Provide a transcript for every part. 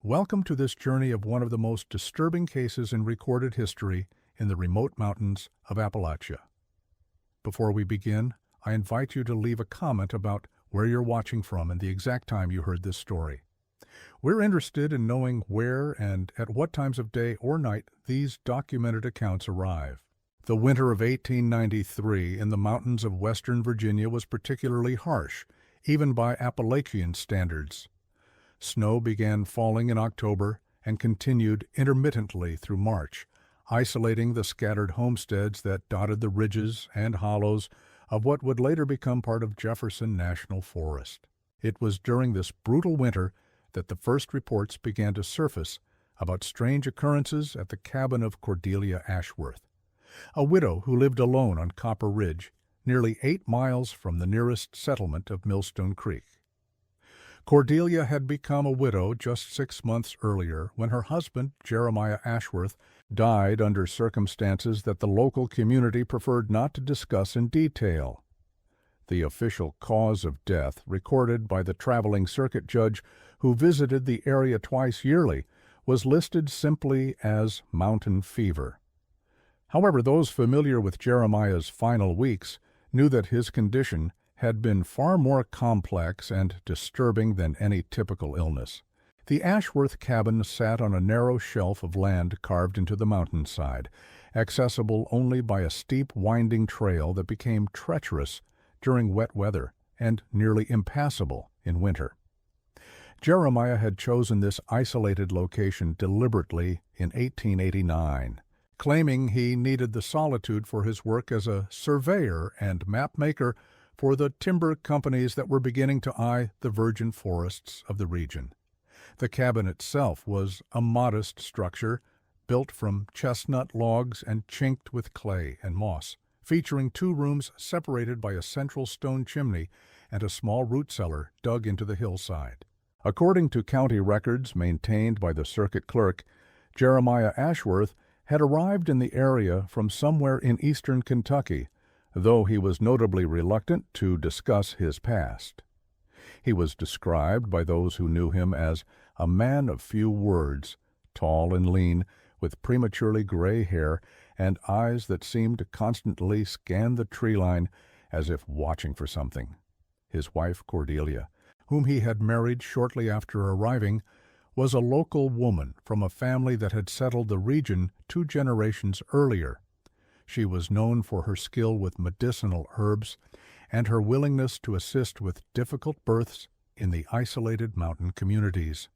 Welcome to this journey of one of the most disturbing cases in recorded history in the remote mountains of Appalachia. Before we begin, I invite you to leave a comment about where you're watching from and the exact time you heard this story. We're interested in knowing where and at what times of day or night these documented accounts arrive. The winter of 1893 in the mountains of western Virginia was particularly harsh, even by Appalachian standards. Snow began falling in October and continued intermittently through March, isolating the scattered homesteads that dotted the ridges and hollows of what would later become part of Jefferson National Forest. It was during this brutal winter that the first reports began to surface about strange occurrences at the cabin of Cordelia Ashworth, a widow who lived alone on Copper Ridge, nearly 8 miles from the nearest settlement of Millstone Creek. Cordelia had become a widow just 6 months earlier when her husband, Jeremiah Ashworth, died under circumstances that the local community preferred not to discuss in detail. The official cause of death, recorded by the traveling circuit judge who visited the area twice yearly, was listed simply as mountain fever. However, those familiar with Jeremiah's final weeks knew that his condition had been far more complex and disturbing than any typical illness. The Ashworth cabin sat on a narrow shelf of land carved into the mountainside, accessible only by a steep, winding trail that became treacherous during wet weather and nearly impassable in winter. Jeremiah had chosen this isolated location deliberately in 1889, claiming he needed the solitude for his work as a surveyor and map-maker for the timber companies that were beginning to eye the virgin forests of the region. The cabin itself was a modest structure built from chestnut logs and chinked with clay and moss, featuring 2 rooms separated by a central stone chimney and a small root cellar dug into the hillside. According to county records maintained by the circuit clerk, Jeremiah Ashworth had arrived in the area from somewhere in eastern Kentucky, though he was notably reluctant to discuss his past. He was described by those who knew him as a man of few words, tall and lean, with prematurely gray hair and eyes that seemed to constantly scan the tree line as if watching for something. His wife, Cordelia, whom he had married shortly after arriving, was a local woman from a family that had settled the region 2 generations earlier. She was known for her skill with medicinal herbs and her willingness to assist with difficult births in the isolated mountain communities.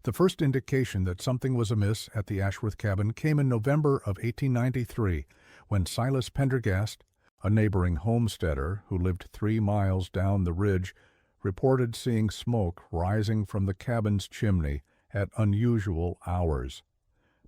The first indication that something was amiss at the Ashworth cabin came in November of 1893, when Silas Pendergast, a neighboring homesteader who lived 3 miles down the ridge, reported seeing smoke rising from the cabin's chimney at unusual hours.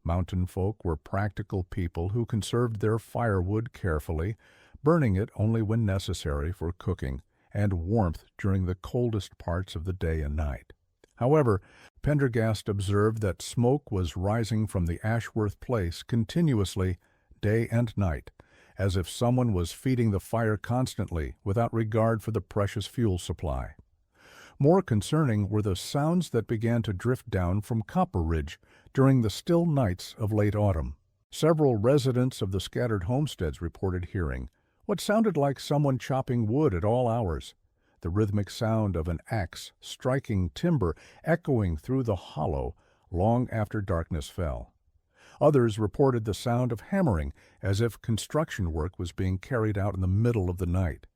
Mountain folk were practical people who conserved their firewood carefully, burning it only when necessary for cooking and warmth during the coldest parts of the day and night. However, Pendergast observed that smoke was rising from the Ashworth place continuously, day and night, as if someone was feeding the fire constantly without regard for the precious fuel supply. More concerning were the sounds that began to drift down from Copper Ridge during the still nights of late autumn. Several residents of the scattered homesteads reported hearing what sounded like someone chopping wood at all hours, the rhythmic sound of an axe striking timber echoing through the hollow long after darkness fell. Others reported the sound of hammering, as if construction work was being carried out in the middle of the night.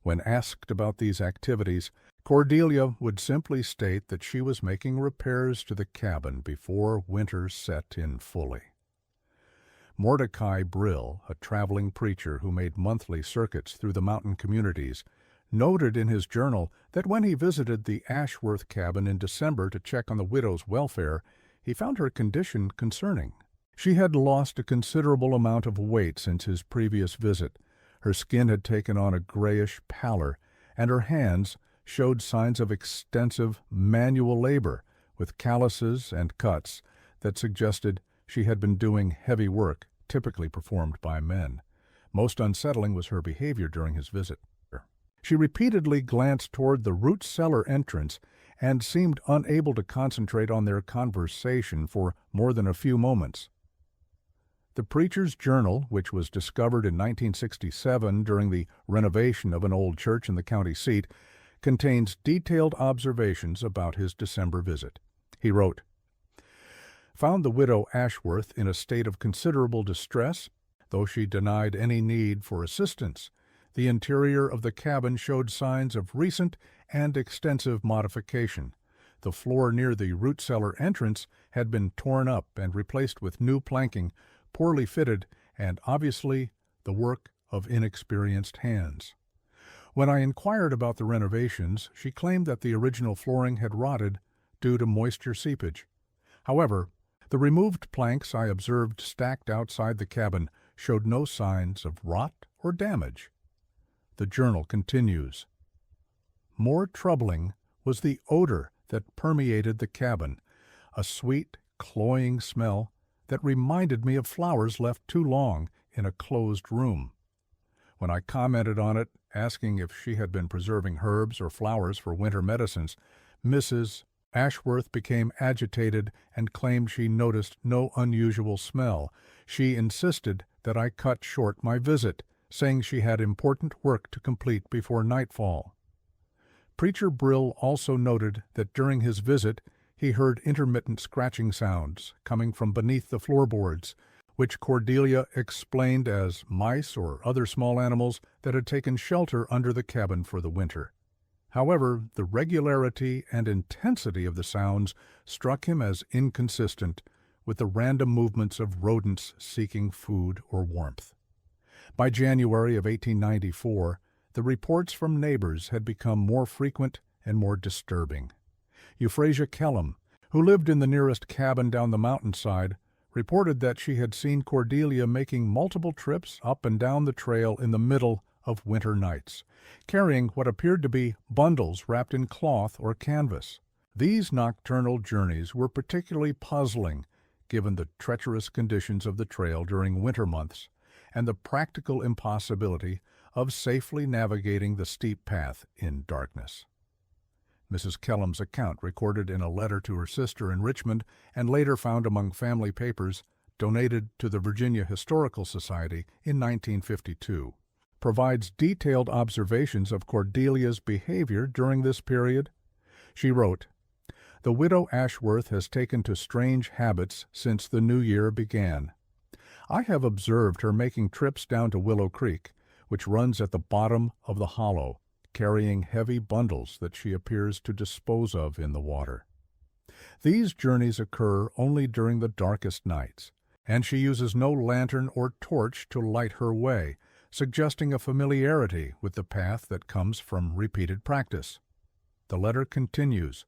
When asked about these activities, Cordelia would simply state that she was making repairs to the cabin before winter set in fully. Mordecai Brill, a traveling preacher who made monthly circuits through the mountain communities, noted in his journal that when he visited the Ashworth cabin in December to check on the widow's welfare, he found her condition concerning. She had lost a considerable amount of weight since his previous visit. Her skin had taken on a grayish pallor, and her hands showed signs of extensive manual labor, with calluses and cuts that suggested she had been doing heavy work typically performed by men. Most unsettling was her behavior during his visit. She repeatedly glanced toward the root cellar entrance and seemed unable to concentrate on their conversation for more than a few moments. The preacher's journal, which was discovered in 1967 during the renovation of an old church in the county seat, contains detailed observations about his December visit. He wrote, "Found the widow Ashworth in a state of considerable distress, though she denied any need for assistance. The interior of the cabin showed signs of recent and extensive modification. The floor near the root cellar entrance had been torn up and replaced with new planking, poorly fitted and obviously the work of inexperienced hands. When I inquired about the renovations, she claimed that the original flooring had rotted due to moisture seepage. However, the removed planks I observed stacked outside the cabin showed no signs of rot or damage." The journal continues, "More troubling was the odor that permeated the cabin, a sweet, cloying smell that reminded me of flowers left too long in a closed room. When I commented on it, asking if she had been preserving herbs or flowers for winter medicines, Mrs. Ashworth became agitated and claimed she noticed no unusual smell. She insisted that I cut short my visit, saying she had important work to complete before nightfall." Preacher Brill also noted that during his visit he heard intermittent scratching sounds coming from beneath the floorboards, which Cordelia explained as mice or other small animals that had taken shelter under the cabin for the winter. However, the regularity and intensity of the sounds struck him as inconsistent with the random movements of rodents seeking food or warmth. By January of 1894, the reports from neighbors had become more frequent and more disturbing. Euphrasia Kellum, who lived in the nearest cabin down the mountainside, reported that she had seen Cordelia making multiple trips up and down the trail in the middle of winter nights, carrying what appeared to be bundles wrapped in cloth or canvas. These nocturnal journeys were particularly puzzling, given the treacherous conditions of the trail during winter months and the practical impossibility of safely navigating the steep path in darkness. Mrs. Kellum's account, recorded in a letter to her sister in Richmond and later found among family papers donated to the Virginia Historical Society in 1952, provides detailed observations of Cordelia's behavior during this period. She wrote, "The widow Ashworth has taken to strange habits since the new year began. I have observed her making trips down to Willow Creek, which runs at the bottom of the hollow, carrying heavy bundles that she appears to dispose of in the water. These journeys occur only during the darkest nights, and she uses no lantern or torch to light her way, suggesting a familiarity with the path that comes from repeated practice." The letter continues,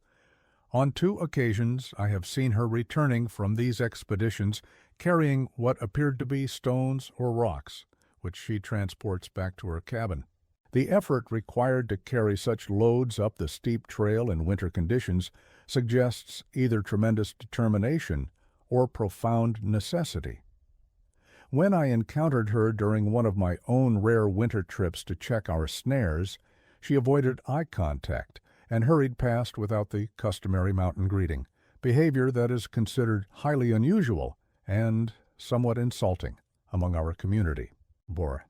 "On 2 occasions I have seen her returning from these expeditions carrying what appeared to be stones or rocks, which she transports back to her cabin. The effort required to carry such loads up the steep trail in winter conditions suggests either tremendous determination or profound necessity. When I encountered her during one of my own rare winter trips to check our snares, she avoided eye contact and hurried past without the customary mountain greeting, behavior that is considered highly unusual and somewhat insulting among our community." Bore.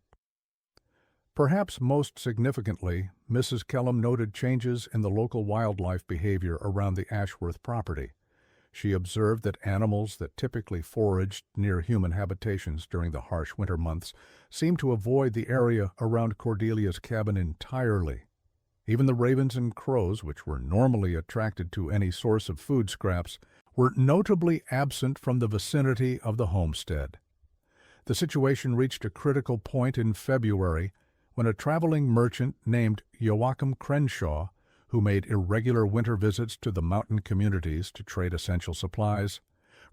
Perhaps most significantly, Mrs. Kellum noted changes in the local wildlife behavior around the Ashworth property. She observed that animals that typically foraged near human habitations during the harsh winter months seemed to avoid the area around Cordelia's cabin entirely. Even the ravens and crows, which were normally attracted to any source of food scraps, were notably absent from the vicinity of the homestead. The situation reached a critical point in February when a traveling merchant named Joachim Crenshaw, who made irregular winter visits to the mountain communities to trade essential supplies,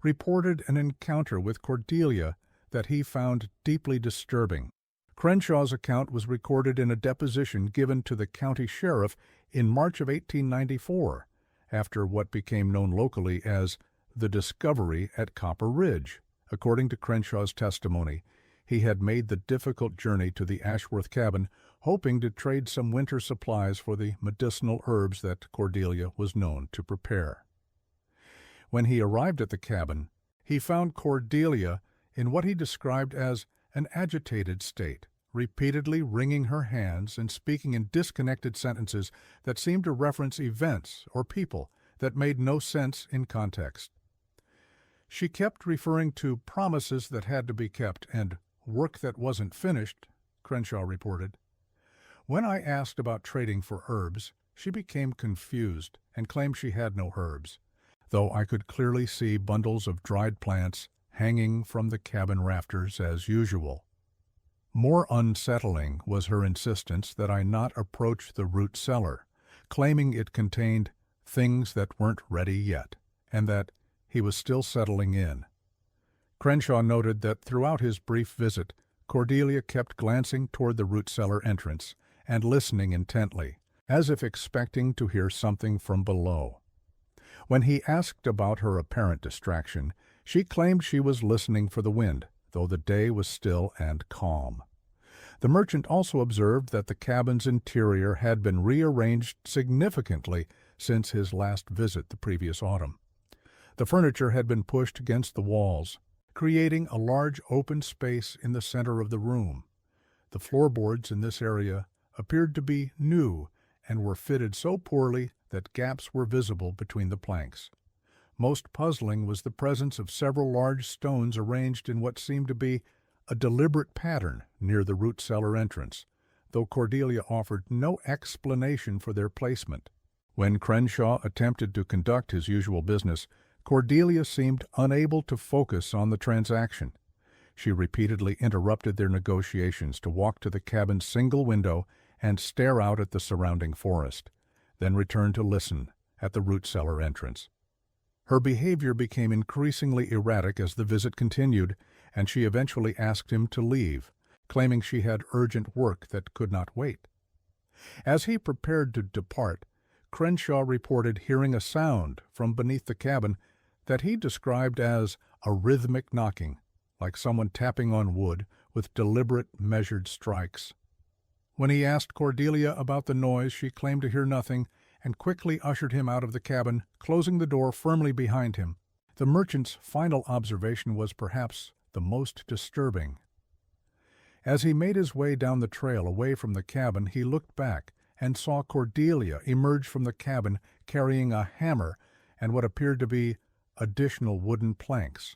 reported an encounter with Cordelia that he found deeply disturbing. Crenshaw's account was recorded in a deposition given to the county sheriff in March of 1894, after what became known locally as the discovery at Copper Ridge. According to Crenshaw's testimony, he had made the difficult journey to the Ashworth cabin hoping to trade some winter supplies for the medicinal herbs that Cordelia was known to prepare. When he arrived at the cabin, he found Cordelia in what he described as an agitated state, repeatedly wringing her hands and speaking in disconnected sentences that seemed to reference events or people that made no sense in context. She kept referring to promises that had to be kept and work that wasn't finished, Crenshaw reported. When I asked about trading for herbs, she became confused and claimed she had no herbs, though I could clearly see bundles of dried plants hanging from the cabin rafters as usual. More unsettling was her insistence that I not approach the root cellar, claiming it contained things that weren't ready yet, and that he was still settling in. Crenshaw noted that throughout his brief visit, Cordelia kept glancing toward the root cellar entrance and listening intently, as if expecting to hear something from below. When he asked about her apparent distraction, she claimed she was listening for the wind, though the day was still and calm. The merchant also observed that the cabin's interior had been rearranged significantly since his last visit the previous autumn. The furniture had been pushed against the walls, creating a large open space in the center of the room. The floorboards in this area appeared to be new and were fitted so poorly that gaps were visible between the planks. Most puzzling was the presence of several large stones arranged in what seemed to be a deliberate pattern near the root cellar entrance, though Cordelia offered no explanation for their placement. When Crenshaw attempted to conduct his usual business, Cordelia seemed unable to focus on the transaction. She repeatedly interrupted their negotiations to walk to the cabin's single window and stare out at the surrounding forest, then return to listen at the root cellar entrance. Her behavior became increasingly erratic as the visit continued, and she eventually asked him to leave, claiming she had urgent work that could not wait. As he prepared to depart, Crenshaw reported hearing a sound from beneath the cabin that he described as a rhythmic knocking, like someone tapping on wood with deliberate, measured strikes. When he asked Cordelia about the noise, she claimed to hear nothing and quickly ushered him out of the cabin, closing the door firmly behind him. The merchant's final observation was perhaps the most disturbing. As he made his way down the trail away from the cabin, he looked back and saw Cordelia emerge from the cabin carrying a hammer and what appeared to be additional wooden planks.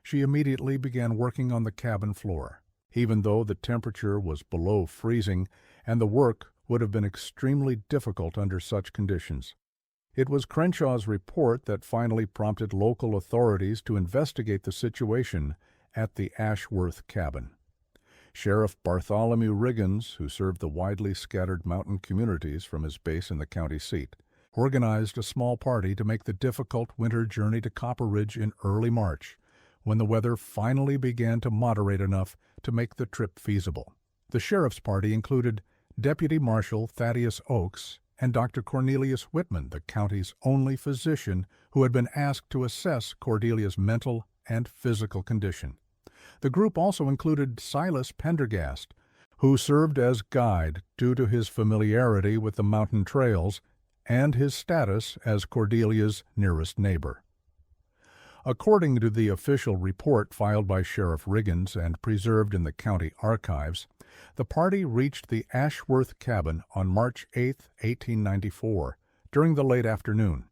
She immediately began working on the cabin floor, even though the temperature was below freezing and the work would have been extremely difficult under such conditions. It was Crenshaw's report that finally prompted local authorities to investigate the situation at the Ashworth cabin. Sheriff Bartholomew Riggins, who served the widely scattered mountain communities from his base in the county seat, organized a small party to make the difficult winter journey to Copper Ridge in early March, when the weather finally began to moderate enough to make the trip feasible. The sheriff's party included Deputy Marshal Thaddeus Oakes and Dr. Cornelius Whitman, the county's only physician who had been asked to assess Cordelia's mental and physical condition. The group also included Silas Pendergast, who served as guide due to his familiarity with the mountain trails and his status as Cordelia's nearest neighbor. According to the official report filed by Sheriff Riggins and preserved in the county archives, the party reached the Ashworth cabin on March 8, 1894, during the late afternoon.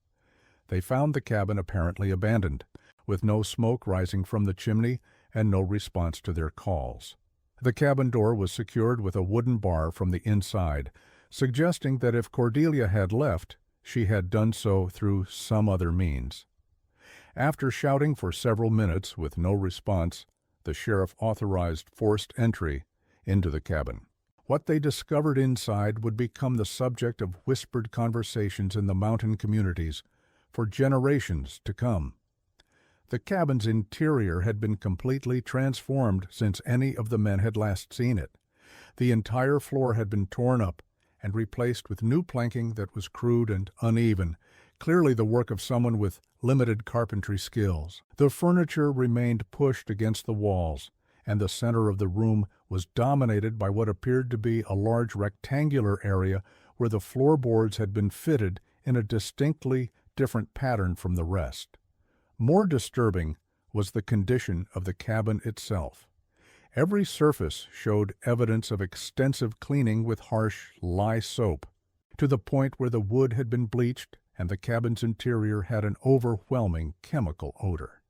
They found the cabin apparently abandoned, with no smoke rising from the chimney and no response to their calls. The cabin door was secured with a wooden bar from the inside, suggesting that if Cordelia had left, she had done so through some other means. After shouting for several minutes with no response, the sheriff authorized forced entry into the cabin. What they discovered inside would become the subject of whispered conversations in the mountain communities for generations to come. The cabin's interior had been completely transformed since any of the men had last seen it. The entire floor had been torn up and replaced with new planking that was crude and uneven, clearly the work of someone with limited carpentry skills. The furniture remained pushed against the walls, and the center of the room was dominated by what appeared to be a large rectangular area where the floorboards had been fitted in a distinctly different pattern from the rest. More disturbing was the condition of the cabin itself. Every surface showed evidence of extensive cleaning with harsh lye soap, to the point where the wood had been bleached and the cabin's interior had an overwhelming chemical odor.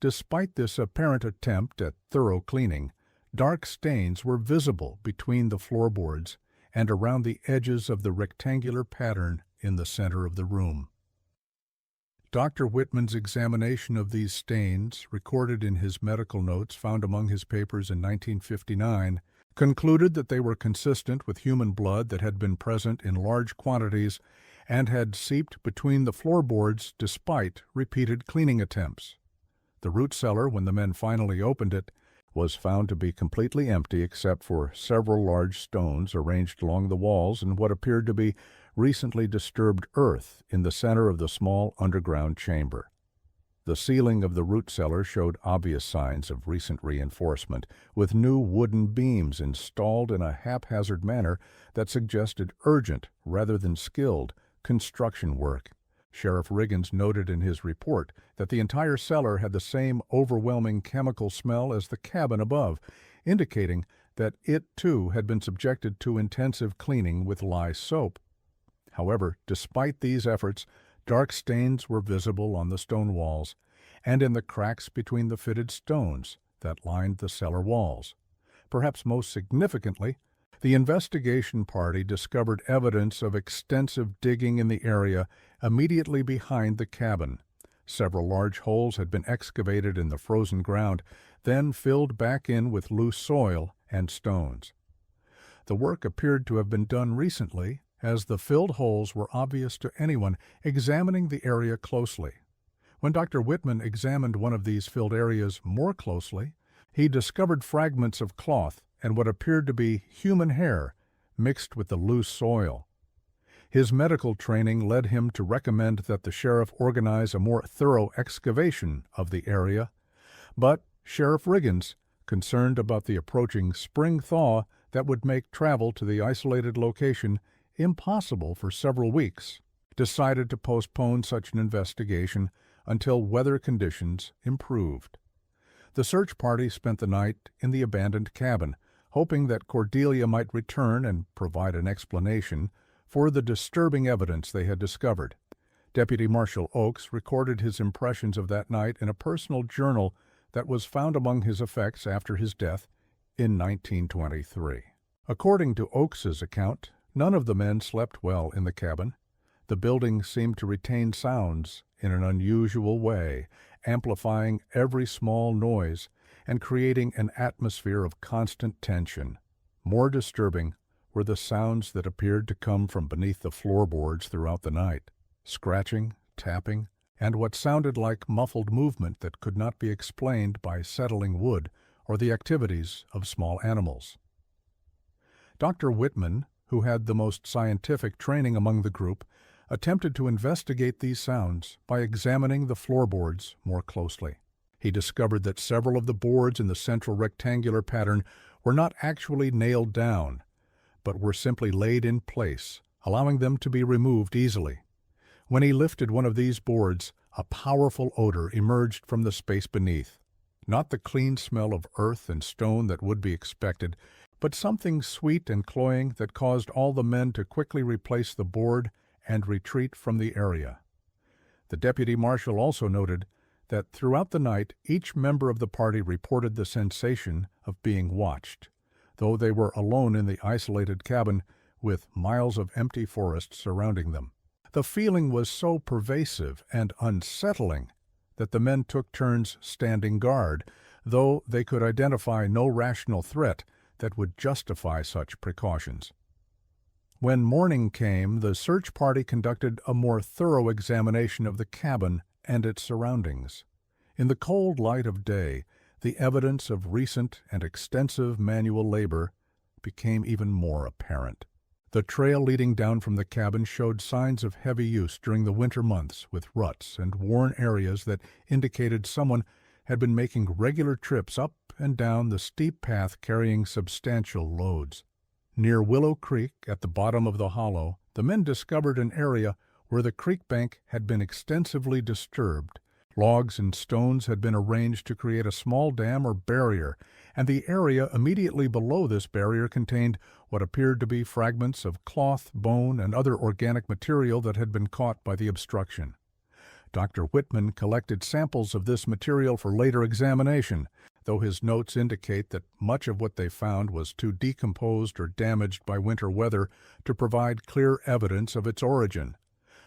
Despite this apparent attempt at thorough cleaning, dark stains were visible between the floorboards and around the edges of the rectangular pattern in the center of the room. Dr. Whitman's examination of these stains, recorded in his medical notes found among his papers in 1959, concluded that they were consistent with human blood that had been present in large quantities and had seeped between the floorboards despite repeated cleaning attempts. The root cellar, when the men finally opened it, was found to be completely empty except for several large stones arranged along the walls and what appeared to be recently disturbed earth in the center of the small underground chamber. The ceiling of the root cellar showed obvious signs of recent reinforcement, with new wooden beams installed in a haphazard manner that suggested urgent, rather than skilled, construction work. Sheriff Riggins noted in his report that the entire cellar had the same overwhelming chemical smell as the cabin above, indicating that it, too, had been subjected to intensive cleaning with lye soap. However, despite these efforts, dark stains were visible on the stone walls and in the cracks between the fitted stones that lined the cellar walls. Perhaps most significantly, the investigation party discovered evidence of extensive digging in the area immediately behind the cabin. Several large holes had been excavated in the frozen ground, then filled back in with loose soil and stones. The work appeared to have been done recently, as the filled holes were obvious to anyone examining the area closely. When Dr. Whitman examined one of these filled areas more closely, he discovered fragments of cloth and what appeared to be human hair mixed with the loose soil. His medical training led him to recommend that the sheriff organize a more thorough excavation of the area, but Sheriff Riggins, concerned about the approaching spring thaw that would make travel to the isolated location impossible for several weeks, decided to postpone such an investigation until weather conditions improved. The search party spent the night in the abandoned cabin, hoping that Cordelia might return and provide an explanation for the disturbing evidence they had discovered. Deputy Marshal Oakes recorded his impressions of that night in a personal journal that was found among his effects after his death in 1923. According to Oakes's account, none of the men slept well in the cabin. The building seemed to retain sounds in an unusual way, amplifying every small noise and creating an atmosphere of constant tension. More disturbing were the sounds that appeared to come from beneath the floorboards throughout the night: scratching, tapping, and what sounded like muffled movement that could not be explained by settling wood or the activities of small animals. Dr. Whitman, who had the most scientific training among the group, attempted to investigate these sounds by examining the floorboards more closely. He discovered that several of the boards in the central rectangular pattern were not actually nailed down, but were simply laid in place, allowing them to be removed easily. When he lifted one of these boards, a powerful odor emerged from the space beneath. Not the clean smell of earth and stone that would be expected, but something sweet and cloying that caused all the men to quickly replace the board and retreat from the area. The deputy marshal also noted that throughout the night each member of the party reported the sensation of being watched, though they were alone in the isolated cabin with miles of empty forest surrounding them. The feeling was so pervasive and unsettling that the men took turns standing guard, though they could identify no rational threat that would justify such precautions. When morning came, the search party conducted a more thorough examination of the cabin and its surroundings. In the cold light of day, the evidence of recent and extensive manual labor became even more apparent. The trail leading down from the cabin showed signs of heavy use during the winter months, with ruts and worn areas that indicated someone had been making regular trips up and down the steep path carrying substantial loads. Near Willow Creek, at the bottom of the hollow, the men discovered an area where the creek bank had been extensively disturbed. Logs and stones had been arranged to create a small dam or barrier, and the area immediately below this barrier contained what appeared to be fragments of cloth, bone, and other organic material that had been caught by the obstruction. Dr. Whitman collected samples of this material for later examination, though his notes indicate that much of what they found was too decomposed or damaged by winter weather to provide clear evidence of its origin.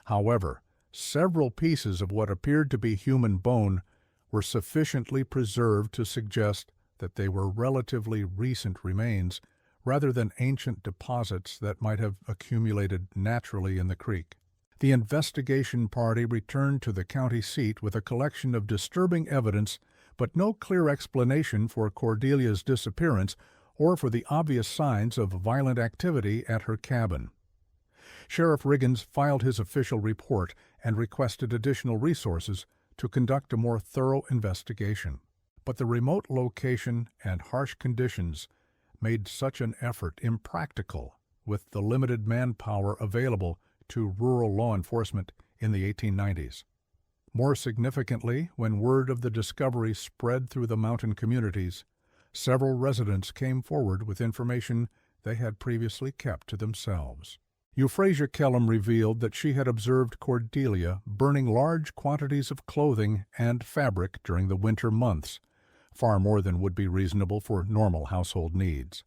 However, several pieces of what appeared to be human bone were sufficiently preserved to suggest that they were relatively recent remains rather than ancient deposits that might have accumulated naturally in the creek. The investigation party returned to the county seat with a collection of disturbing evidence, but no clear explanation for Cordelia's disappearance or for the obvious signs of violent activity at her cabin. Sheriff Riggins filed his official report and requested additional resources to conduct a more thorough investigation. But the remote location and harsh conditions made such an effort impractical with the limited manpower available to rural law enforcement in the 1890s. More significantly, when word of the discovery spread through the mountain communities, several residents came forward with information they had previously kept to themselves. Euphrasia Kellum revealed that she had observed Cordelia burning large quantities of clothing and fabric during the winter months, far more than would be reasonable for normal household needs.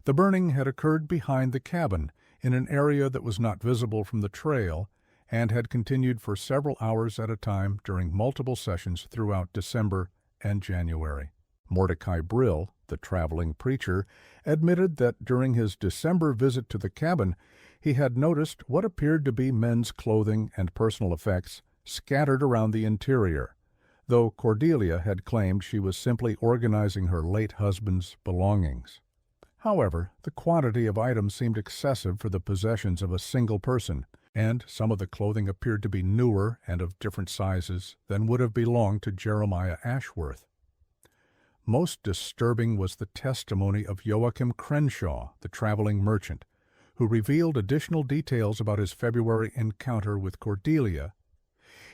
The burning had occurred behind the cabin, in an area that was not visible from the trail, and had continued for several hours at a time during multiple sessions throughout December and January. Mordecai Brill, the traveling preacher, admitted that during his December visit to the cabin, he had noticed what appeared to be men's clothing and personal effects scattered around the interior, though Cordelia had claimed she was simply organizing her late husband's belongings. However, the quantity of items seemed excessive for the possessions of a single person, and some of the clothing appeared to be newer and of different sizes than would have belonged to Jeremiah Ashworth. Most disturbing was the testimony of Joachim Crenshaw, the traveling merchant, who revealed additional details about his February encounter with Cordelia.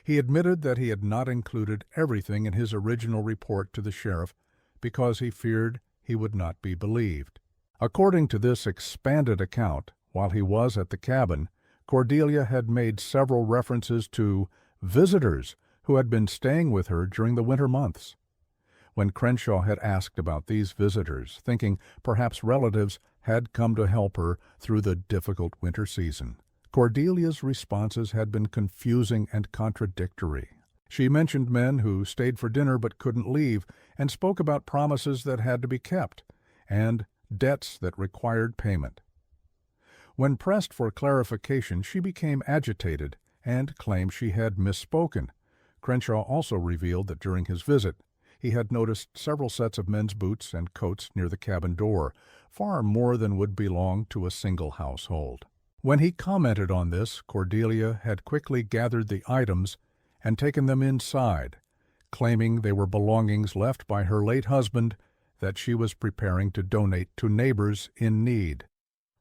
He admitted that he had not included everything in his original report to the sheriff because he feared he would not be believed. According to this expanded account, while he was at the cabin, Cordelia had made several references to visitors who had been staying with her during the winter months. When Crenshaw had asked about these visitors, thinking perhaps relatives had come to help her through the difficult winter season, Cordelia's responses had been confusing and contradictory. She mentioned men who stayed for dinner but couldn't leave, and spoke about promises that had to be kept, and debts that required payment. When pressed for clarification, she became agitated and claimed she had misspoken. Crenshaw also revealed that during his visit, he had noticed several sets of men's boots and coats near the cabin door, far more than would belong to a single household. When he commented on this, Cordelia had quickly gathered the items and taken them inside, claiming they were belongings left by her late husband that she was preparing to donate to neighbors in need.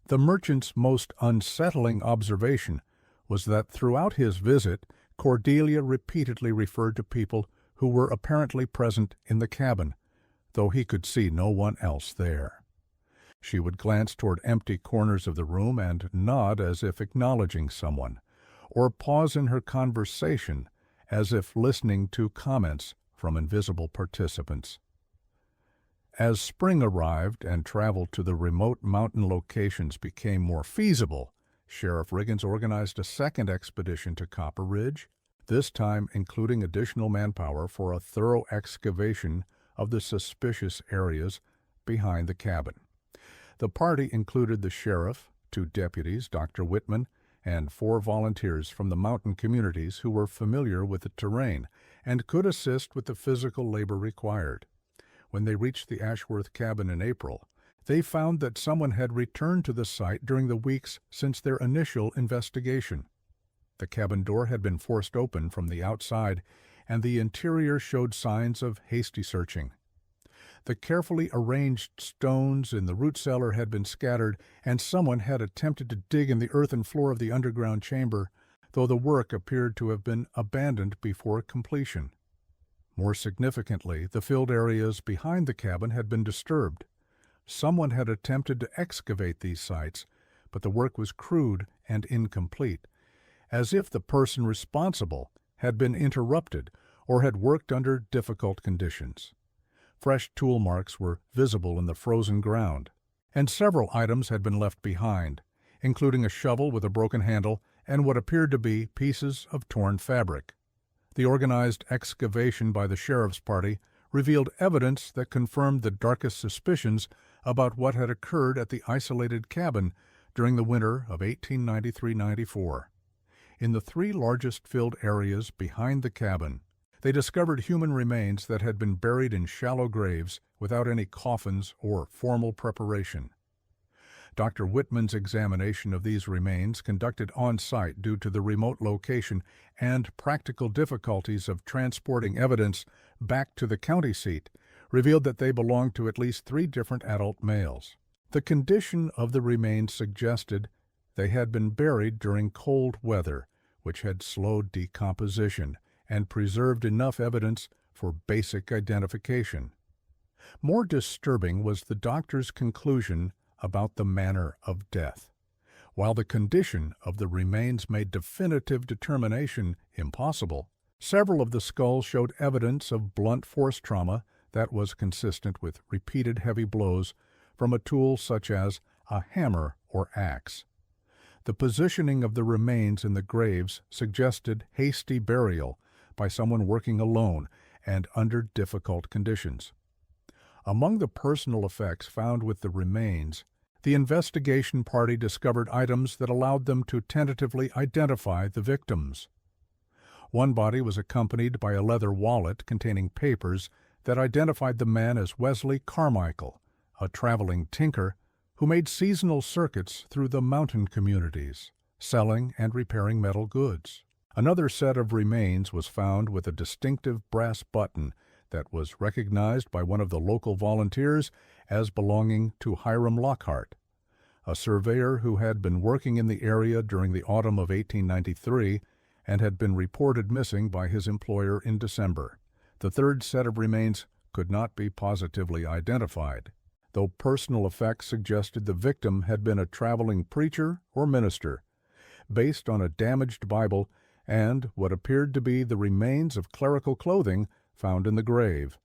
The merchant's most unsettling observation was that throughout his visit, Cordelia repeatedly referred to people who were apparently present in the cabin, though he could see no one else there. She would glance toward empty corners of the room and nod as if acknowledging someone, or pause in her conversation as if listening to comments from invisible participants. As spring arrived and travel to the remote mountain locations became more feasible, Sheriff Riggins organized a second expedition to Copper Ridge, this time including additional manpower for a thorough excavation of the suspicious areas behind the cabin. The party included the sheriff, 2 deputies, Dr. Whitman, and 4 volunteers from the mountain communities who were familiar with the terrain and could assist with the physical labor required. When they reached the Ashworth cabin in April, they found that someone had returned to the site during the weeks since their initial investigation. The cabin door had been forced open from the outside, and the interior showed signs of hasty searching. The carefully arranged stones in the root cellar had been scattered, and someone had attempted to dig in the earthen floor of the underground chamber, though the work appeared to have been abandoned before completion. More significantly, the filled areas behind the cabin had been disturbed. Someone had attempted to excavate these sites, but the work was crude and incomplete, as if the person responsible had been interrupted or had worked under difficult conditions. Fresh tool marks were visible in the frozen ground, and several items had been left behind, including a shovel with a broken handle and what appeared to be pieces of torn fabric. The organized excavation by the sheriff's party revealed evidence that confirmed the darkest suspicions about what had occurred at the isolated cabin during the winter of 1893-94. In the three largest filled areas behind the cabin, they discovered human remains that had been buried in shallow graves without any coffins or formal preparation. Dr. Whitman's examination of these remains, conducted on-site due to the remote location and practical difficulties of transporting evidence back to the county seat, revealed that they belonged to at least 3 different adult males. The condition of the remains suggested they had been buried during cold weather, which had slowed decomposition and preserved enough evidence for basic identification. More disturbing was the doctor's conclusion about the manner of death. While the condition of the remains made definitive determination impossible, several of the skulls showed evidence of blunt force trauma that was consistent with repeated heavy blows from a tool such as a hammer or axe. The positioning of the remains in the graves suggested hasty burial by someone working alone and under difficult conditions. Among the personal effects found with the remains, the investigation party discovered items that allowed them to tentatively identify the victims. One body was accompanied by a leather wallet containing papers that identified the man as Wesley Carmichael, a traveling tinker who made seasonal circuits through the mountain communities, selling and repairing metal goods. Another set of remains was found with a distinctive brass button that was recognized by one of the local volunteers as belonging to Hiram Lockhart, a surveyor who had been working in the area during the autumn of 1893 and had been reported missing by his employer in December. The third set of remains could not be positively identified, though personal effects suggested the victim had been a traveling preacher or minister, based on a damaged Bible and what appeared to be the remains of clerical clothing found in the grave.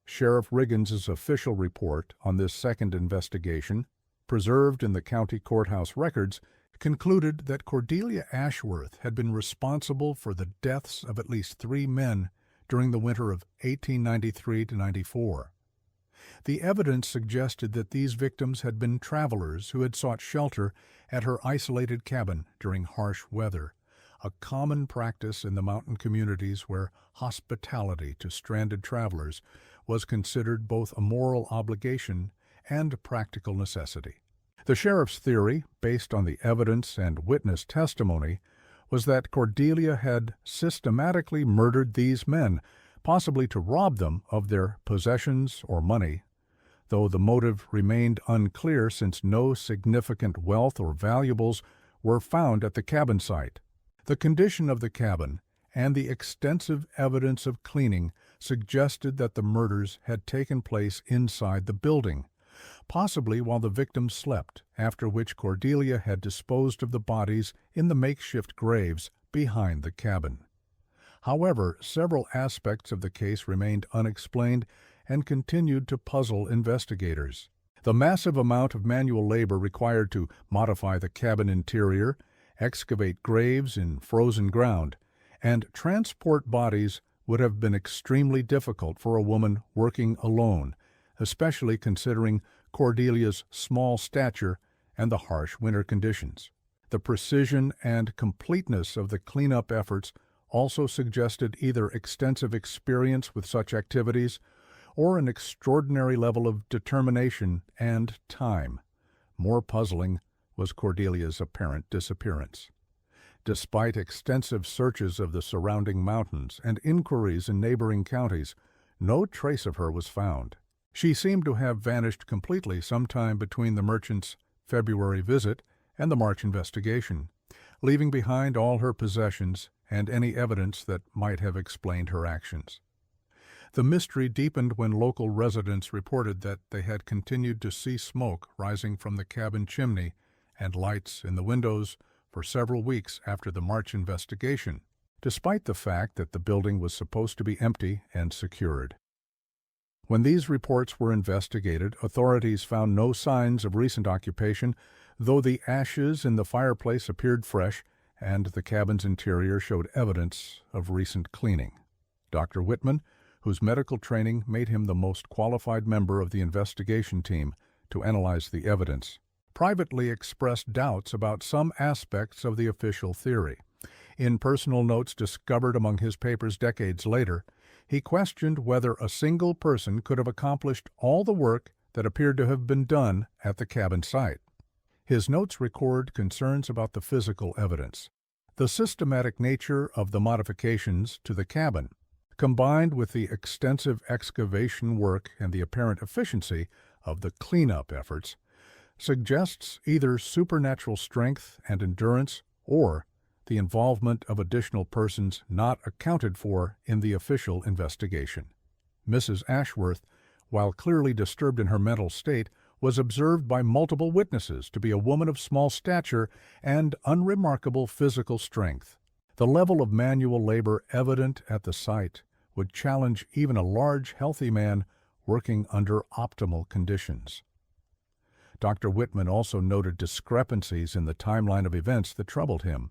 Sheriff Riggins's official report on this second investigation, preserved in the county courthouse records, concluded that Cordelia Ashworth had been responsible for the deaths of at least 3 men during the winter of 1893-94. The evidence suggested that these victims had been travelers who had sought shelter at her isolated cabin during harsh weather, a common practice in the mountain communities where hospitality to stranded travelers was considered both a moral obligation and a practical necessity. The sheriff's theory, based on the evidence and witness testimony, was that Cordelia had systematically murdered these men, possibly to rob them of their possessions or money, though the motive remained unclear since no significant wealth or valuables were found at the cabin site. The condition of the cabin and the extensive evidence of cleaning suggested that the murders had taken place inside the building, possibly while the victims slept, after which Cordelia had disposed of the bodies in the makeshift graves behind the cabin. However, several aspects of the case remained unexplained and continued to puzzle investigators. The massive amount of manual labor required to modify the cabin interior, excavate graves in frozen ground, and transport bodies would have been extremely difficult for a woman working alone, especially considering Cordelia's small stature and the harsh winter conditions. The precision and completeness of the cleanup efforts also suggested either extensive experience with such activities or an extraordinary level of determination and time. More puzzling was Cordelia's apparent disappearance. Despite extensive searches of the surrounding mountains and inquiries in neighboring counties, no trace of her was found. She seemed to have vanished completely sometime between the merchant's February visit and the March investigation, leaving behind all her possessions and any evidence that might have explained her actions. The mystery deepened when local residents reported that they had continued to see smoke rising from the cabin chimney and lights in the windows for several weeks after the March investigation, despite the fact that the building was supposed to be empty and secured. When these reports were investigated, authorities found no signs of recent occupation, though the ashes in the fireplace appeared fresh and the cabin's interior showed evidence of recent cleaning. Dr. Whitman, whose medical training made him the most qualified member of the investigation team to analyze the evidence, privately expressed doubts about some aspects of the official theory. In personal notes discovered among his papers decades later, he questioned whether a single person could have accomplished all the work that appeared to have been done at the cabin site. His notes record concerns about the physical evidence. The systematic nature of the modifications to the cabin, combined with the extensive excavation work and the apparent efficiency of the cleanup efforts, suggests either supernatural strength and endurance or the involvement of additional persons not accounted for in the official investigation. Mrs. Ashworth, while clearly disturbed in her mental state, was observed by multiple witnesses to be a woman of small stature and unremarkable physical strength. The level of manual labor evident at the site would challenge even a large, healthy man working under optimal conditions. Dr. Whitman also noted discrepancies in the timeline of events that troubled him.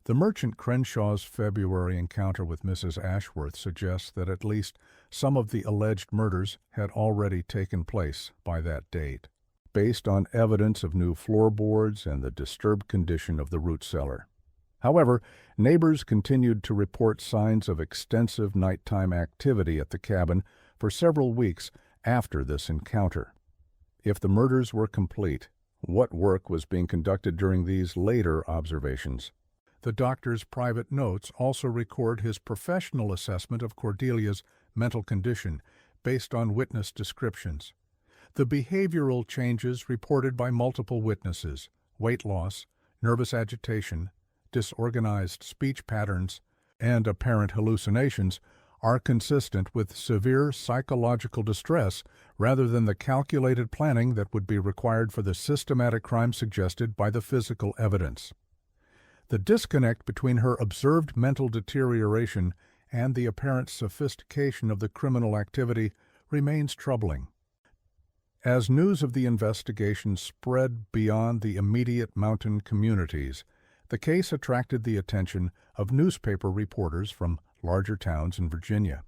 The merchant Crenshaw's February encounter with Mrs. Ashworth suggests that at least some of the alleged murders had already taken place by that date, based on evidence of new floorboards and the disturbed condition of the root cellar. However, neighbors continued to report signs of extensive nighttime activity at the cabin for several weeks after this encounter. If the murders were complete, what work was being conducted during these later observations? The doctor's private notes also record his professional assessment of Cordelia's mental condition based on witness descriptions. The behavioral changes reported by multiple witnesses, weight loss, nervous agitation, disorganized speech patterns, and apparent hallucinations, are consistent with severe psychological distress rather than the calculated planning that would be required for the systematic crime suggested by the physical evidence. The disconnect between her observed mental deterioration and the apparent sophistication of the criminal activity remains troubling. As news of the investigation spread beyond the immediate mountain communities, the case attracted the attention of newspaper reporters from larger towns in Virginia.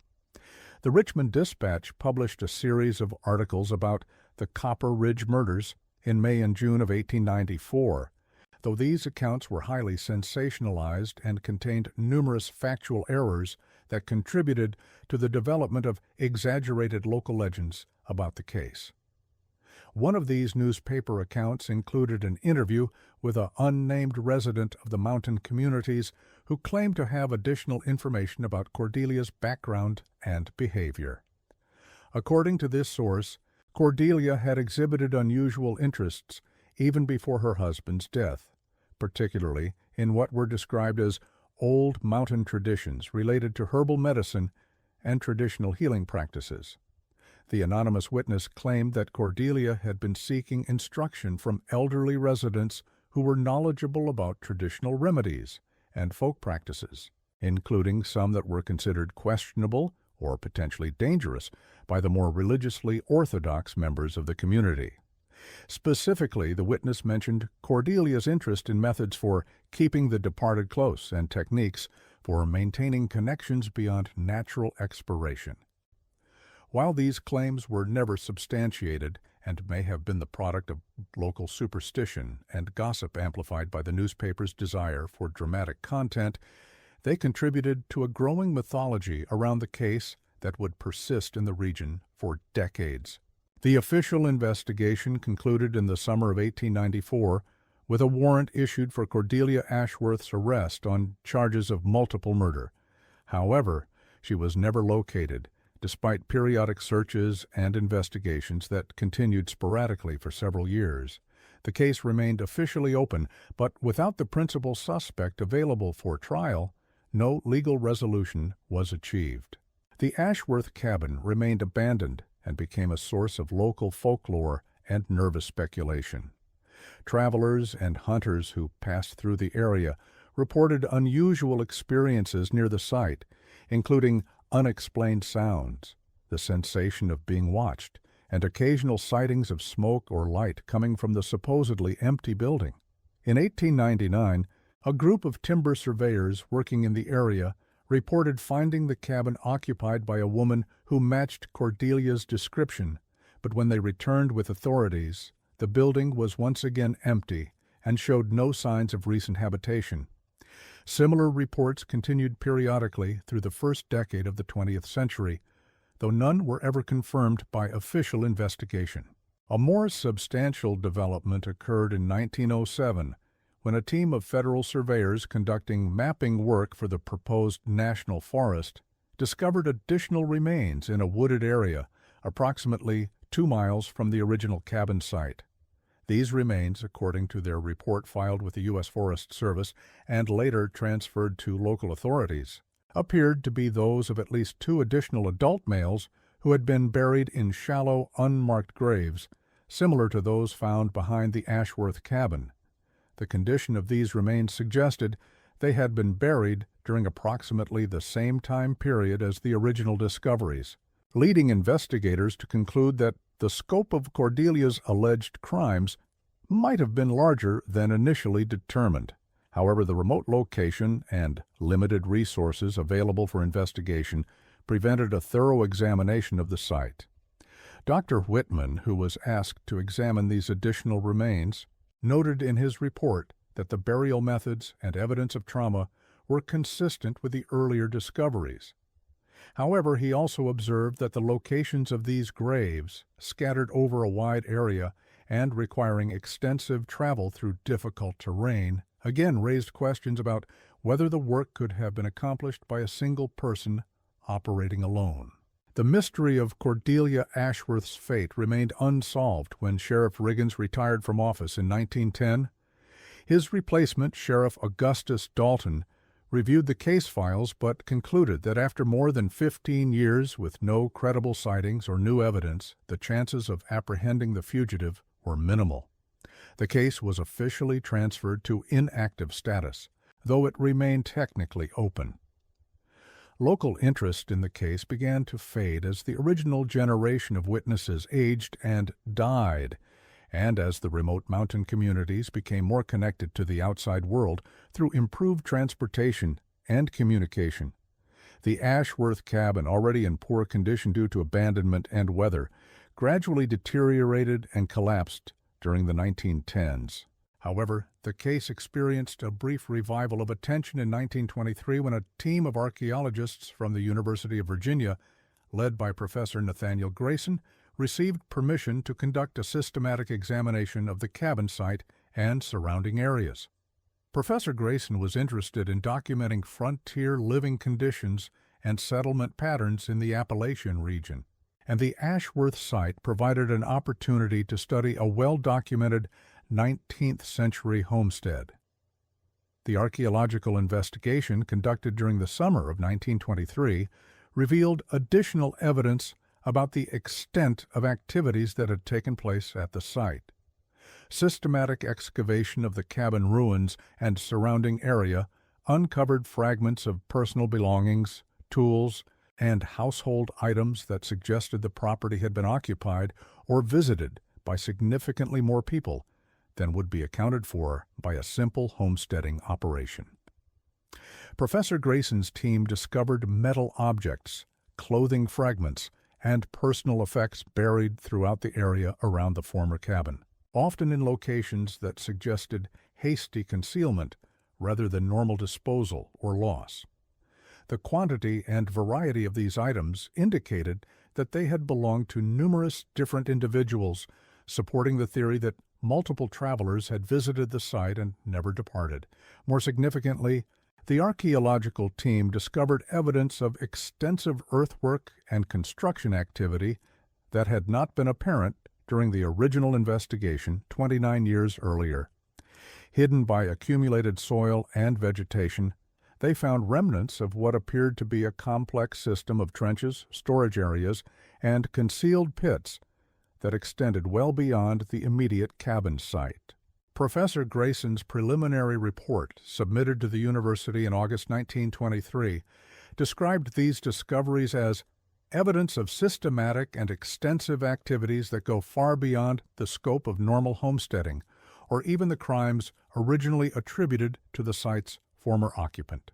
The Richmond Dispatch published a series of articles about the Copper Ridge murders in May and June of 1894, though these accounts were highly sensationalized and contained numerous factual errors that contributed to the development of exaggerated local legends about the case. One of these newspaper accounts included an interview with an unnamed resident of the mountain communities who claimed to have additional information about Cordelia's background and behavior. According to this source, Cordelia had exhibited unusual interests even before her husband's death, particularly in what were described as old mountain traditions related to herbal medicine and traditional healing practices. The anonymous witness claimed that Cordelia had been seeking instruction from elderly residents who were knowledgeable about traditional remedies and folk practices, including some that were considered questionable or potentially dangerous by the more religiously orthodox members of the community. Specifically, the witness mentioned Cordelia's interest in methods for keeping the departed close and techniques for maintaining connections beyond natural expiration. While these claims were never substantiated and may have been the product of local superstition and gossip amplified by the newspaper's desire for dramatic content, they contributed to a growing mythology around the case that would persist in the region for decades. The official investigation concluded in the summer of 1894 with a warrant issued for Cordelia Ashworth's arrest on charges of multiple murder. However, she was never located, despite periodic searches and investigations that continued sporadically for several years. The case remained officially open, but without the principal suspect available for trial, no legal resolution was achieved. The Ashworth cabin remained abandoned and became a source of local folklore and nervous speculation. Travelers and hunters who passed through the area reported unusual experiences near the site, including unexplained sounds, the sensation of being watched, and occasional sightings of smoke or light coming from the supposedly empty building. In 1899, a group of timber surveyors working in the area reported finding the cabin occupied by a woman who matched Cordelia's description, but when they returned with authorities, the building was once again empty and showed no signs of recent habitation. Similar reports continued periodically through the first decade of the 20th century, though none were ever confirmed by official investigation. A more substantial development occurred in 1907 when a team of federal surveyors conducting mapping work for the proposed national forest discovered additional remains in a wooded area approximately 2 miles from the original cabin site. These remains, according to their report filed with the U.S. Forest Service and later transferred to local authorities, appeared to be those of at least 2 additional adult males who had been buried in shallow, unmarked graves, similar to those found behind the Ashworth cabin. The condition of these remains suggested they had been buried during approximately the same time period as the original discoveries, leading investigators to conclude that the scope of Cordelia's alleged crimes might have been larger than initially determined. However, the remote location and limited resources available for investigation prevented a thorough examination of the site. Dr. Whitman, who was asked to examine these additional remains, noted in his report that the burial methods and evidence of trauma were consistent with the earlier discoveries. However, he also observed that the locations of these graves, scattered over a wide area and requiring extensive travel through difficult terrain, again raised questions about whether the work could have been accomplished by a single person operating alone. The mystery of Cordelia Ashworth's fate remained unsolved when Sheriff Riggins retired from office in 1910. His replacement, Sheriff Augustus Dalton, reviewed the case files but concluded that after more than 15 years with no credible sightings or new evidence, the chances of apprehending the fugitive were minimal. The case was officially transferred to inactive status, though it remained technically open. Local interest in the case began to fade as the original generation of witnesses aged and died, and as the remote mountain communities became more connected to the outside world through improved transportation and communication. The Ashworth cabin, already in poor condition due to abandonment and weather, gradually deteriorated and collapsed during the 1910s. However, the case experienced a brief revival of attention in 1923 when a team of archaeologists from the University of Virginia, led by Professor Nathaniel Grayson, received permission to conduct a systematic examination of the cabin site and surrounding areas. Professor Grayson was interested in documenting frontier living conditions and settlement patterns in the Appalachian region, and the Ashworth site provided an opportunity to study a well-documented 19th century homestead. The archaeological investigation conducted during the summer of 1923 revealed additional evidence about the extent of activities that had taken place at the site. Systematic excavation of the cabin ruins and surrounding area uncovered fragments of personal belongings, tools, and household items that suggested the property had been occupied or visited by significantly more people than would be accounted for by a simple homesteading operation. Professor Grayson's team discovered metal objects, clothing fragments, and personal effects buried throughout the area around the former cabin, often in locations that suggested hasty concealment rather than normal disposal or loss. The quantity and variety of these items indicated that they had belonged to numerous different individuals, supporting the theory that multiple travelers had visited the site and never departed. More significantly, the archaeological team discovered evidence of extensive earthwork and construction activity that had not been apparent during the original investigation 29 years earlier. Hidden by accumulated soil and vegetation, they found remnants of what appeared to be a complex system of trenches, storage areas, and concealed pits that extended well beyond the immediate cabin site. Professor Grayson's preliminary report, submitted to the university in August 1923, described these discoveries as evidence of systematic and extensive activities that go far beyond the scope of normal homesteading, or even the crimes originally attributed to the site's former occupant.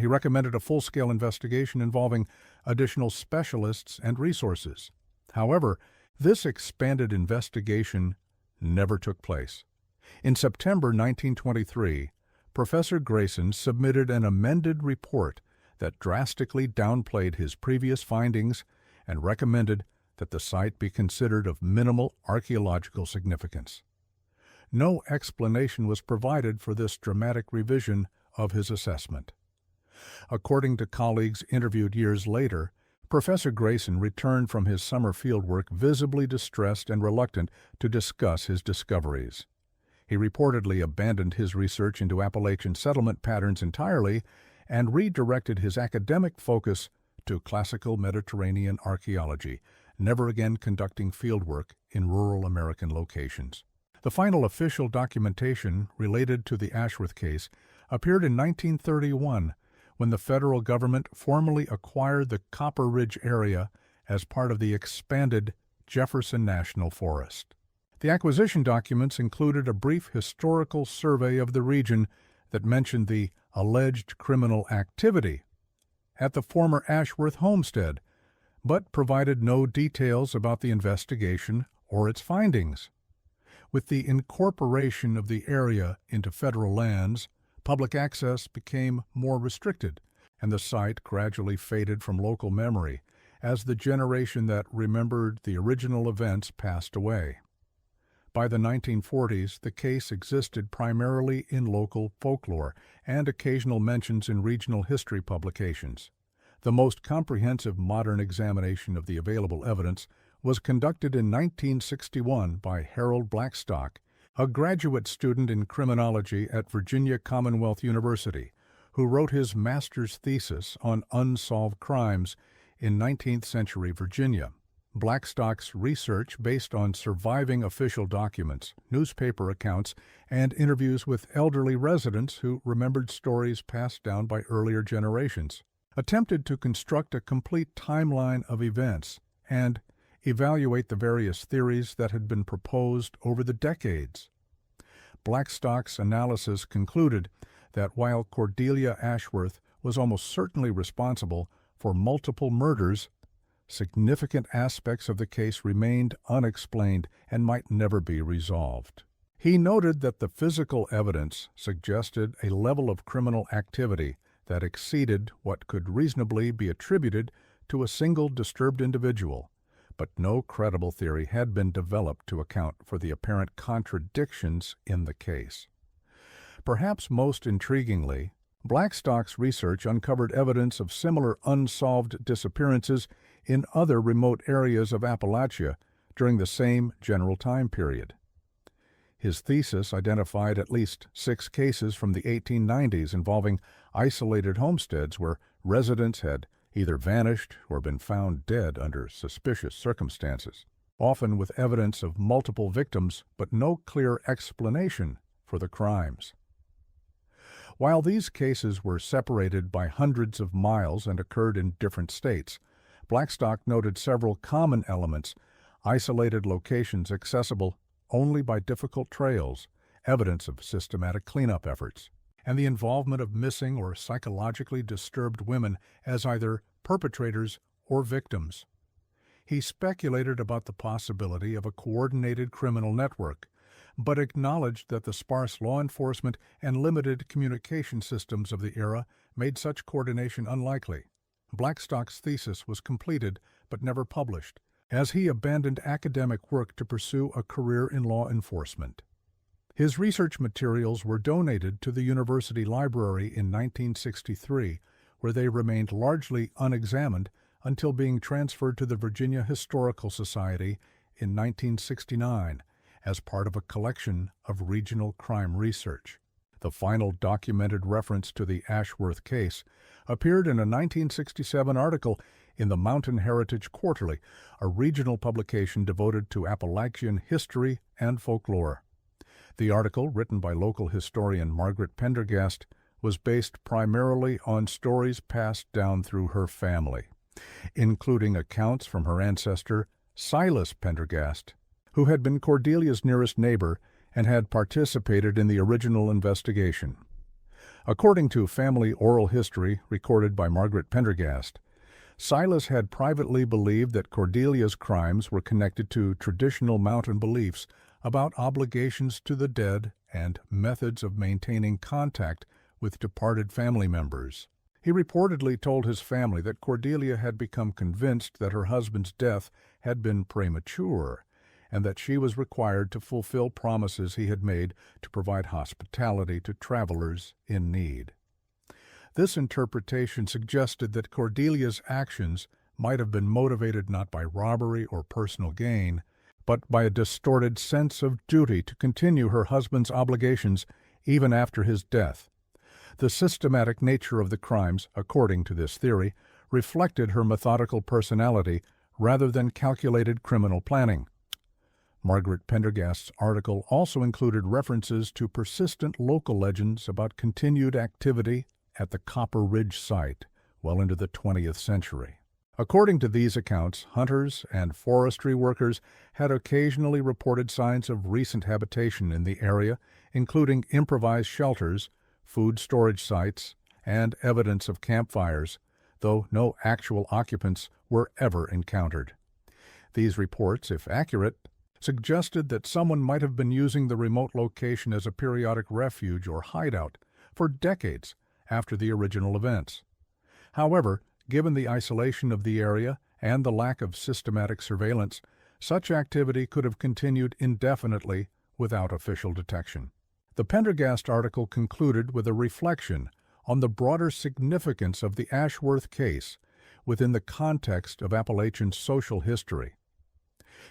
He recommended a full-scale investigation involving additional specialists and resources. However, this expanded investigation never took place. In September 1923, Professor Grayson submitted an amended report that drastically downplayed his previous findings and recommended that the site be considered of minimal archaeological significance. No explanation was provided for this dramatic revision of his assessment. According to colleagues interviewed years later, Professor Grayson returned from his summer fieldwork visibly distressed and reluctant to discuss his discoveries. He reportedly abandoned his research into Appalachian settlement patterns entirely and redirected his academic focus to classical Mediterranean archaeology, never again conducting fieldwork in rural American locations. The final official documentation related to the Ashworth case appeared in 1931 when the federal government formally acquired the Copper Ridge area as part of the expanded Jefferson National Forest. The acquisition documents included a brief historical survey of the region that mentioned the alleged criminal activity at the former Ashworth homestead, but provided no details about the investigation or its findings. With the incorporation of the area into federal lands, public access became more restricted, and the site gradually faded from local memory as the generation that remembered the original events passed away. By the 1940s, the case existed primarily in local folklore and occasional mentions in regional history publications. The most comprehensive modern examination of the available evidence was conducted in 1961 by Harold Blackstock, a graduate student in criminology at Virginia Commonwealth University, who wrote his master's thesis on unsolved crimes in 19th century Virginia. Blackstock's research, based on surviving official documents, newspaper accounts, and interviews with elderly residents who remembered stories passed down by earlier generations, attempted to construct a complete timeline of events and evaluate the various theories that had been proposed over the decades. Blackstock's analysis concluded that while Cordelia Ashworth was almost certainly responsible for multiple murders, significant aspects of the case remained unexplained and might never be resolved. He noted that the physical evidence suggested a level of criminal activity that exceeded what could reasonably be attributed to a single disturbed individual, but no credible theory had been developed to account for the apparent contradictions in the case. Perhaps most intriguingly, Blackstock's research uncovered evidence of similar unsolved disappearances in other remote areas of Appalachia during the same general time period. His thesis identified at least 6 cases from the 1890s involving isolated homesteads where residents had either vanished or been found dead under suspicious circumstances, often with evidence of multiple victims but no clear explanation for the crimes. While these cases were separated by hundreds of miles and occurred in different states, Blackstock noted several common elements: isolated locations accessible only by difficult trails, evidence of systematic cleanup efforts, and the involvement of missing or psychologically disturbed women as either perpetrators or victims. He speculated about the possibility of a coordinated criminal network, but acknowledged that the sparse law enforcement and limited communication systems of the era made such coordination unlikely. Blackstock's thesis was completed but never published, as he abandoned academic work to pursue a career in law enforcement. His research materials were donated to the university library in 1963, where they remained largely unexamined until being transferred to the Virginia Historical Society in 1969 as part of a collection of regional crime research. The final documented reference to the Ashworth case appeared in a 1967 article in the Mountain Heritage Quarterly, a regional publication devoted to Appalachian history and folklore. The article, written by local historian Margaret Pendergast, was based primarily on stories passed down through her family, including accounts from her ancestor, Silas Pendergast, who had been Cordelia's nearest neighbor and had participated in the original investigation. According to family oral history recorded by Margaret Pendergast, Silas had privately believed that Cordelia's crimes were connected to traditional mountain beliefs about obligations to the dead and methods of maintaining contact with departed family members. He reportedly told his family that Cordelia had become convinced that her husband's death had been premature, and that she was required to fulfill promises he had made to provide hospitality to travelers in need. This interpretation suggested that Cordelia's actions might have been motivated not by robbery or personal gain, but by a distorted sense of duty to continue her husband's obligations even after his death. The systematic nature of the crimes, according to this theory, reflected her methodical personality rather than calculated criminal planning. Margaret Pendergast's article also included references to persistent local legends about continued activity at the Copper Ridge site well into the 20th century. According to these accounts, hunters and forestry workers had occasionally reported signs of recent habitation in the area, including improvised shelters, food storage sites, and evidence of campfires, though no actual occupants were ever encountered. These reports, if accurate, suggested that someone might have been using the remote location as a periodic refuge or hideout for decades after the original events. However, given the isolation of the area and the lack of systematic surveillance, such activity could have continued indefinitely without official detection. The Pendergast article concluded with a reflection on the broader significance of the Ashworth case within the context of Appalachian social history.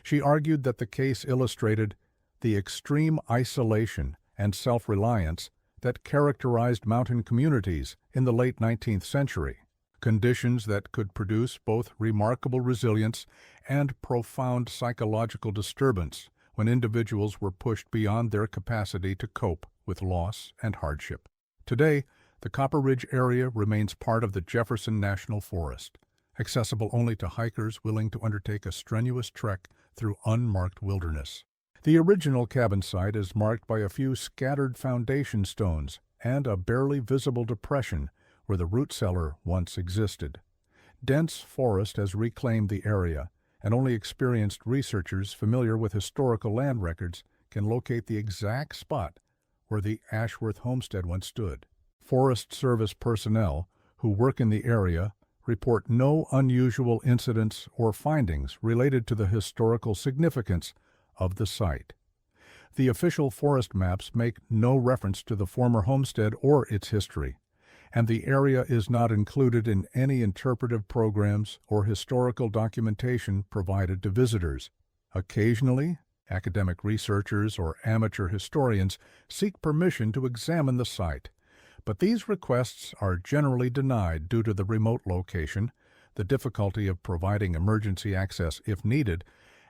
She argued that the case illustrated the extreme isolation and self-reliance that characterized mountain communities in the late 19th century, conditions that could produce both remarkable resilience and profound psychological disturbance when individuals were pushed beyond their capacity to cope with loss and hardship. Today, the Copper Ridge area remains part of the Jefferson National Forest, accessible only to hikers willing to undertake a strenuous trek through unmarked wilderness. The original cabin site is marked by a few scattered foundation stones and a barely visible depression where the root cellar once existed. Dense forest has reclaimed the area, and only experienced researchers familiar with historical land records can locate the exact spot where the Ashworth homestead once stood. Forest Service personnel who work in the area report no unusual incidents or findings related to the historical significance of the site. The official forest maps make no reference to the former homestead or its history, and the area is not included in any interpretive programs or historical documentation provided to visitors. Occasionally, academic researchers or amateur historians seek permission to examine the site, but these requests are generally denied due to the remote location, the difficulty of providing emergency access if needed,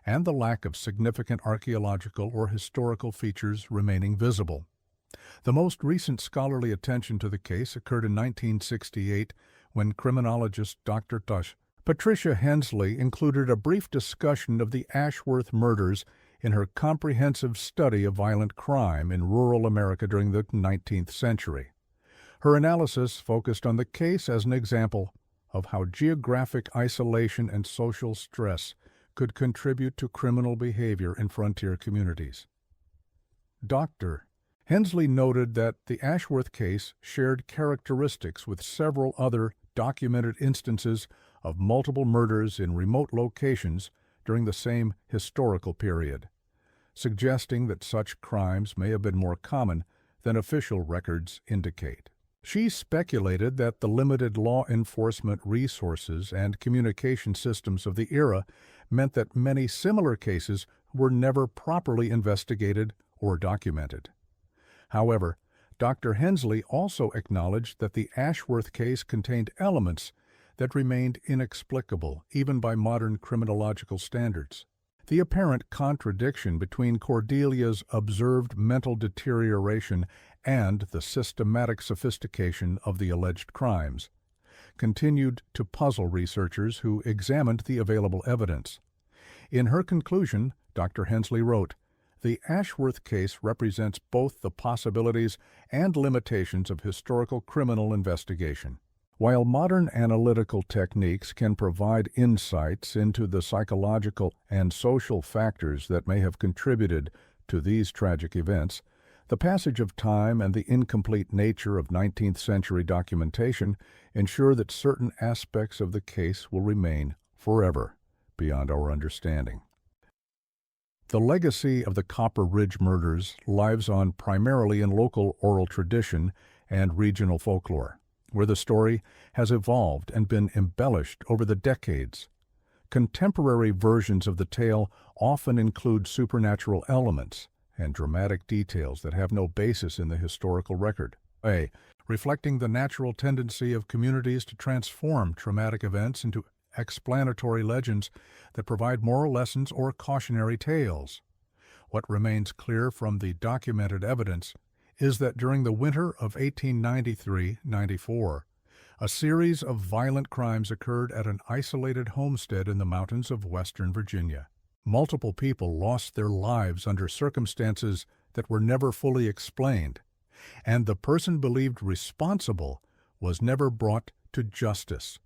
and the lack of significant archaeological or historical features remaining visible. The most recent scholarly attention to the case occurred in 1968 when criminologist Dr. Patricia Hensley included a brief discussion of the Ashworth murders in her comprehensive study of violent crime in rural America during the 19th century. Her analysis focused on the case as an example of how geographic isolation and social stress could contribute to criminal behavior in frontier communities. Dr. Hensley noted that the Ashworth case shared characteristics with several other documented instances of multiple murders in remote locations during the same historical period, suggesting that such crimes may have been more common than official records indicate. She speculated that the limited law enforcement resources and communication systems of the era meant that many similar cases were never properly investigated or documented. However, Dr. Hensley also acknowledged that the Ashworth case contained elements that remained inexplicable even by modern criminological standards. The apparent contradiction between Cordelia's observed mental deterioration and the systematic sophistication of the alleged crimes continued to puzzle researchers who examined the available evidence. In her conclusion, Dr. Hensley wrote, "The Ashworth case represents both the possibilities and limitations of historical criminal investigation. While modern analytical techniques can provide insights into the psychological and social factors that may have contributed to these tragic events, the passage of time and the incomplete nature of 19th century documentation ensure that certain aspects of the case will remain forever beyond our understanding." The legacy of the Copper Ridge murders lives on primarily in local oral tradition and regional folklore, where the story has evolved and been embellished over the decades. Contemporary versions of the tale often include supernatural elements and dramatic details that have no basis in the historical record, reflecting the natural tendency of communities to transform traumatic events into explanatory legends that provide moral lessons or cautionary tales. What remains clear from the documented evidence is that during the winter of 1893-94, a series of violent crimes occurred at an isolated homestead in the mountains of western Virginia. Multiple people lost their lives under circumstances that were never fully explained, and the person believed responsible was never brought to justice.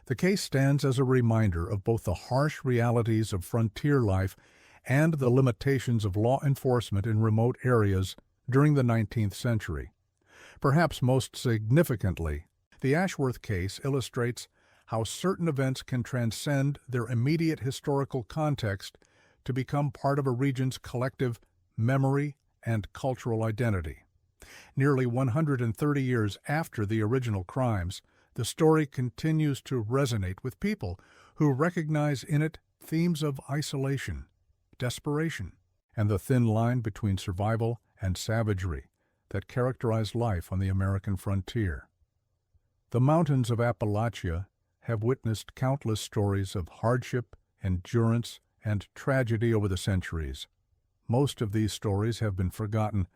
The case stands as a reminder of both the harsh realities of frontier life and the limitations of law enforcement in remote areas during the 19th century. Perhaps most significantly, the Ashworth case illustrates how certain events can transcend their immediate historical context to become part of a region's collective memory and cultural identity. Nearly 130 years after the original crimes, the story continues to resonate with people who recognize in it themes of isolation, desperation, and the thin line between survival and savagery that characterize life on the American frontier. The mountains of Appalachia have witnessed countless stories of hardship, endurance, and tragedy over the centuries. Most of these stories have been forgotten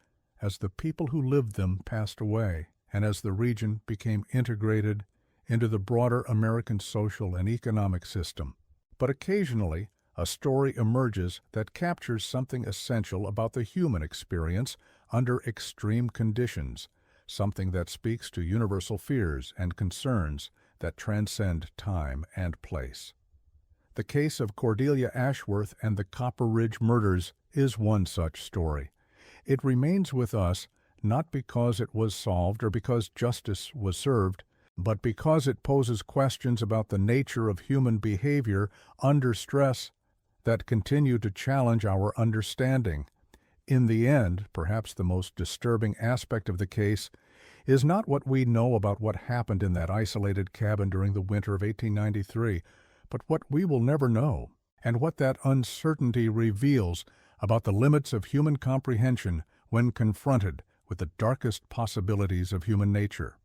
as the people who lived them passed away, and as the region became integrated into the broader American social and economic system. But occasionally, a story emerges that captures something essential about the human experience under extreme conditions, something that speaks to universal fears and concerns that transcend time and place. The case of Cordelia Ashworth and the Copper Ridge murders is one such story. It remains with us not because it was solved or because justice was served, but because it poses questions about the nature of human behavior under stress that continue to challenge our understanding. In the end, perhaps the most disturbing aspect of the case is not what we know about what happened in that isolated cabin during the winter of 1893, but what we will never know, and what that uncertainty reveals about the limits of human comprehension when confronted with the darkest possibilities of human nature.